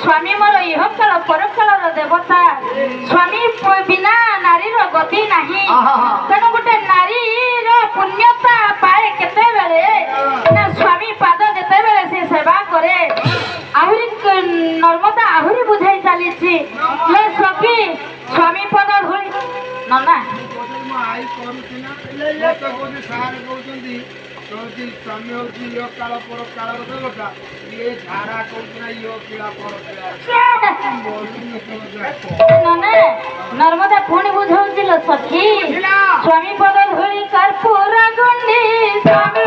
स्वामी मोर इह काल पर कालर देवता स्वामी बिना नारी गति नहीं तेणु गोटे नारी पुण्यता पाए केते बेले ना स्वामी पाद जेते बेले से सेवा करे आहुरी नर्मदा आहुरी बुझाई चली ले सखी स्वामी पद धूली नना स्वामी हूँ योग काल पर काल देवता ये झाड़ा कौन योग किला पर नर्मदा पुणी बुझाऊ सखी स्वामी पद धूली कर्पूर गुंडी स्वामी